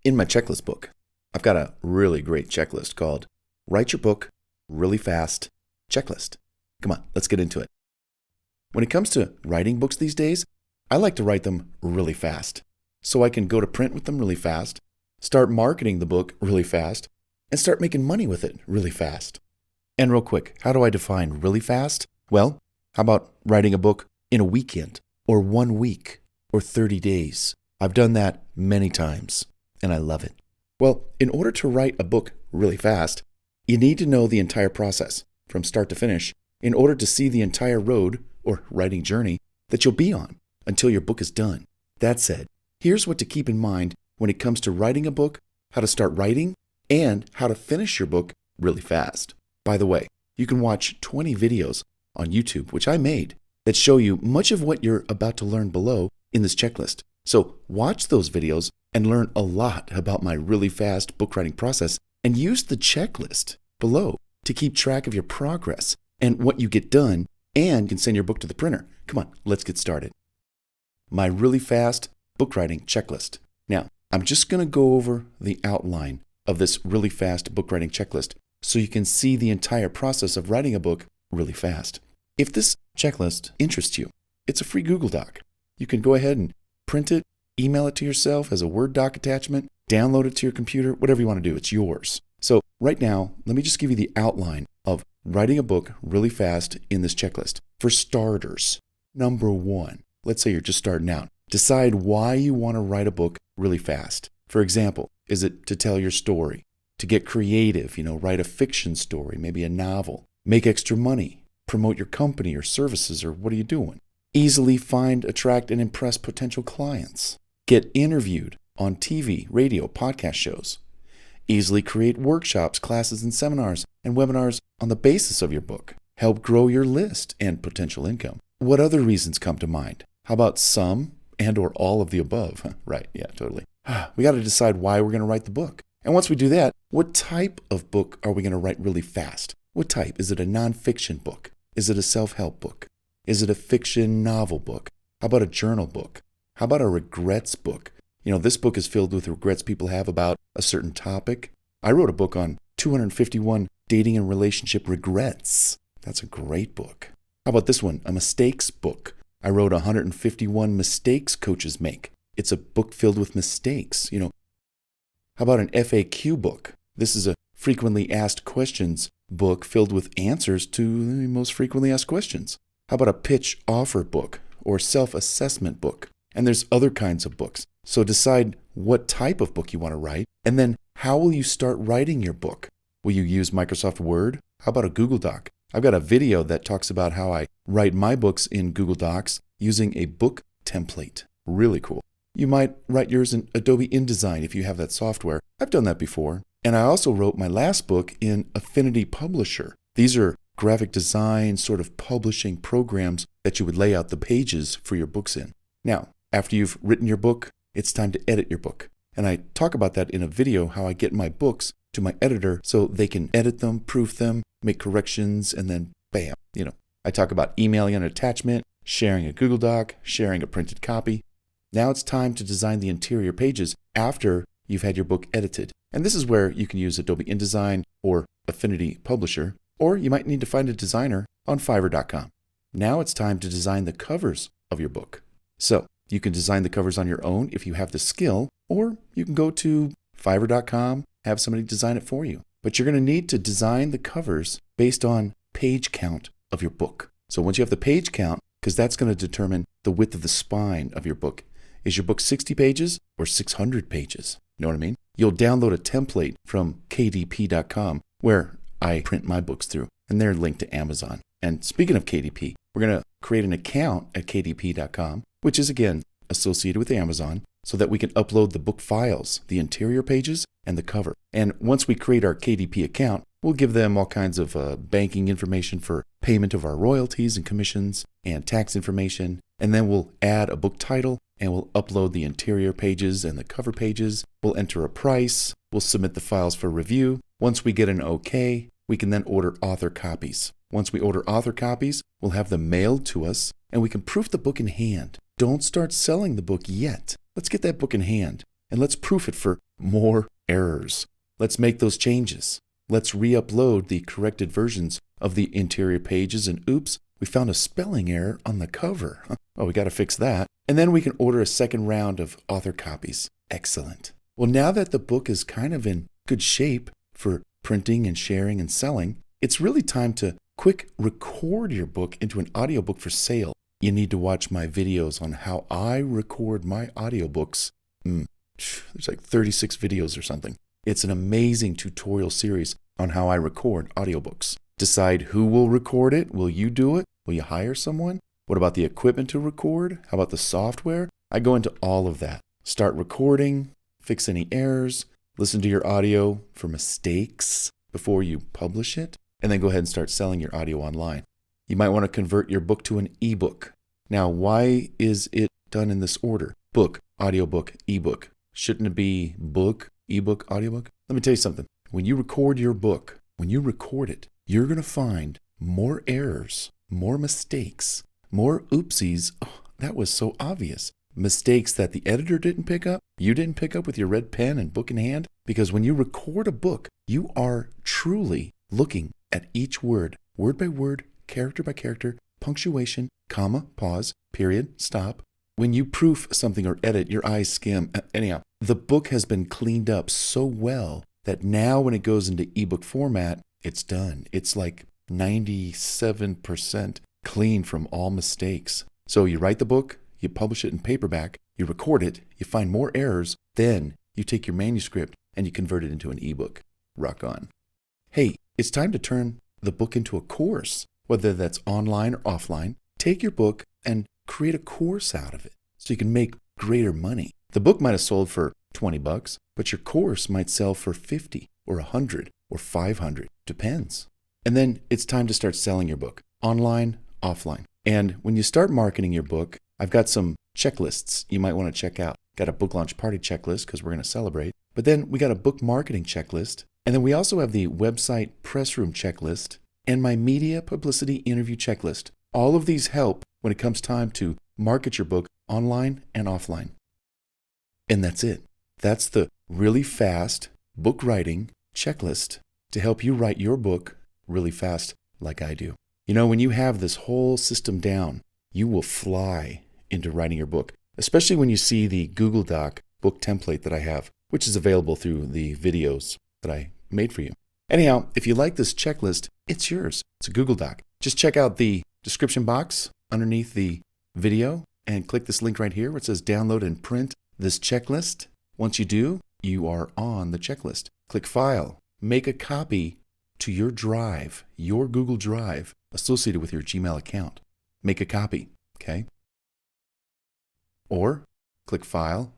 In my checklist book, I've got a really great checklist called Write Your Book Really Fast Checklist. Come on, let's get into it. When it comes to writing books these days, I like to write them really fast so I can go to print with them really fast, start marketing the book really fast, and start making money with it really fast. And real quick, how do I define really fast? Well, how about writing a book in a weekend or 1 week or 30 days? I've done that many times and I love it. Well, in order to write a book really fast, you need to know the entire process from start to finish in order to see the entire road or writing journey that you'll be on until your book is done. That said, here's what to keep in mind when it comes to writing a book, how to start writing, and how to finish your book really fast. By the way, you can watch 20 videos on YouTube, which I made, that show you much of what you're about to learn below in this checklist. So watch those videos and learn a lot about my really fast book writing process, and use the checklist below to keep track of your progress and what you get done, and you can send your book to the printer. Come on, let's get started. My really fast book writing checklist. Now, I'm just going to go over the outline of this really fast book writing checklist so you can see the entire process of writing a book really fast. If this checklist interests you, it's a free Google Doc. You can go ahead and print it, email it to yourself as a Word doc attachment, download it to your computer, whatever you want to do, it's yours. So right now, let me just give you the outline of writing a book really fast in this checklist. For starters, number 1, let's say you're just starting out. Decide why you want to write a book really fast. For example, is it to tell your story, to get creative, write a fiction story, maybe a novel, make extra money, promote your company or services, or what are you doing? Easily find, attract, and impress potential clients. Get interviewed on TV, radio, podcast shows. Easily create workshops, classes, and seminars and webinars on the basis of your book. Help grow your list and potential income. What other reasons come to mind? How about some and or all of the above? Right, yeah, totally. We got to decide why we're going to write the book. And once we do that, what type of book are we going to write really fast? What type? Is it a nonfiction book? Is it a self-help book? Is it a fiction novel book? How about a journal book? How about a regrets book? This book is filled with regrets people have about a certain topic. I wrote a book on 251 dating and relationship regrets. That's a great book. How about this one? A mistakes book. I wrote 151 mistakes coaches make. It's a book filled with mistakes. How about an FAQ book? This is a frequently asked questions book filled with answers to the most frequently asked questions. How about a pitch offer book or self-assessment book? And there's other kinds of books. So decide what type of book you want to write, and then how will you start writing your book? Will you use Microsoft Word? How about a Google Doc? I've got a video that talks about how I write my books in Google Docs using a book template. Really cool. You might write yours in Adobe InDesign if you have that software. I've done that before. And I also wrote my last book in Affinity Publisher. These are graphic design sort of publishing programs that you would lay out the pages for your books in. Now, after you've written your book, it's time to edit your book. And I talk about that in a video, how I get my books to my editor so they can edit them, proof them, make corrections, and then bam, I talk about emailing an attachment, sharing a Google Doc, sharing a printed copy. Now it's time to design the interior pages after you've had your book edited. And this is where you can use Adobe InDesign or Affinity Publisher, or you might need to find a designer on Fiverr.com. Now it's time to design the covers of your book. So you can design the covers on your own if you have the skill, or you can go to Fiverr.com, have somebody design it for you. But you're going to need to design the covers based on page count of your book. So once you have the page count, because that's going to determine the width of the spine of your book. Is your book 60 pages or 600 pages? You know what I mean? You'll download a template from kdp.com where I print my books through, and they're linked to Amazon. And speaking of KDP, we're going to create an account at kdp.com, which is again associated with Amazon, so that we can upload the book files, the interior pages, and the cover. And once we create our KDP account, we'll give them all kinds of banking information for payment of our royalties and commissions and tax information. And then we'll add a book title and we'll upload the interior pages and the cover pages. We'll enter a price. We'll submit the files for review. Once we get an okay, we can then order author copies. Once we order author copies, we'll have them mailed to us and we can proof the book in hand. Don't start selling the book yet. Let's get that book in hand. and let's proof it for more errors. Let's make those changes. Let's re-upload the corrected versions of the interior pages, and oops, we found a spelling error on the cover. Oh, we got to fix that. And then we can order a second round of author copies. Excellent. Well, now that the book is kind of in good shape for printing and sharing and selling, it's really time to quick record your book into an audiobook for sale. You need to watch my videos on how I record my audiobooks. There's like 36 videos or something. It's an amazing tutorial series on how I record audiobooks. Decide who will record it. Will you do it? Will you hire someone? What about the equipment to record? How about the software? I go into all of that. Start recording, fix any errors, listen to your audio for mistakes before you publish it, and then go ahead and start selling your audio online. You might want to convert your book to an ebook. Now, why is it done in this order? Book, audiobook, ebook. Shouldn't it be book, ebook, audiobook? Let me tell you something. When you record your book, when you record it, you're going to find more errors, more mistakes, more oopsies. Oh, that was so obvious. Mistakes that the editor didn't pick up, you didn't pick up with your red pen and book in hand. Because when you record a book, you are truly looking at each word by word, character by character, punctuation, comma, pause, period, stop. When you proof something or edit, your eyes skim. Anyhow, the book has been cleaned up so well that now when it goes into ebook format, it's done. It's like 97% clean from all mistakes. So you write the book, you publish it in paperback, you record it, you find more errors, then you take your manuscript and you convert it into an ebook. Rock on. Hey, it's time to turn the book into a course, whether that's online or offline. Take your book and create a course out of it so you can make greater money. The book might have sold for $20, but your course might sell for 50 or 100 or 500, depends. And then it's time to start selling your book, online, offline. And when you start marketing your book, I've got some checklists you might want to check out. Got a book launch party checklist because we're going to celebrate. But then we got a book marketing checklist. And then we also have the website press room checklist and my media publicity interview checklist. All of these help when it comes time to market your book online and offline. And that's it. That's the really fast book writing checklist to help you write your book really fast like I do. You know, when you have this whole system down, you will fly into writing your book, especially when you see the Google Doc book template that I have, which is available through the videos that I made for you. Anyhow, if you like this checklist, it's yours. It's a Google Doc. Just check out the description box underneath the video and click this link right here where it says download and print this checklist. Once you do, you are on the checklist. Click File. Make a copy to your drive, your Google Drive associated with your Gmail account. Make a copy, okay? Or click File.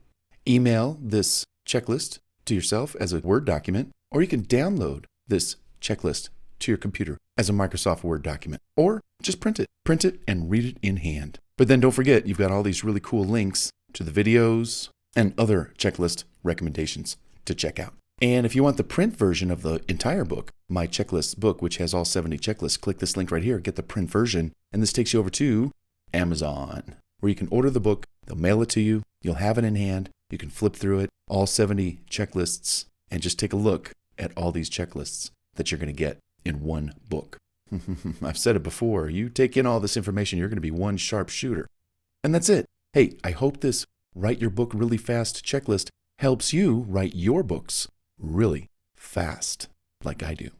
Email this checklist to yourself as a Word document, or you can download this checklist to your computer as a Microsoft Word document, or just print it. Print it and read it in hand. But then don't forget, you've got all these really cool links to the videos and other checklist recommendations to check out. And if you want the print version of the entire book, my checklist book, which has all 70 checklists, click this link right here, get the print version, and this takes you over to Amazon, where you can order the book, they'll mail it to you, you'll have it in hand, you can flip through it, all 70 checklists, and just take a look at all these checklists that you're going to get in one book. I've said it before, you take in all this information, you're going to be one sharp shooter. And that's it. Hey, I hope this Write Your Book Really Fast checklist helps you write your books really fast, like I do.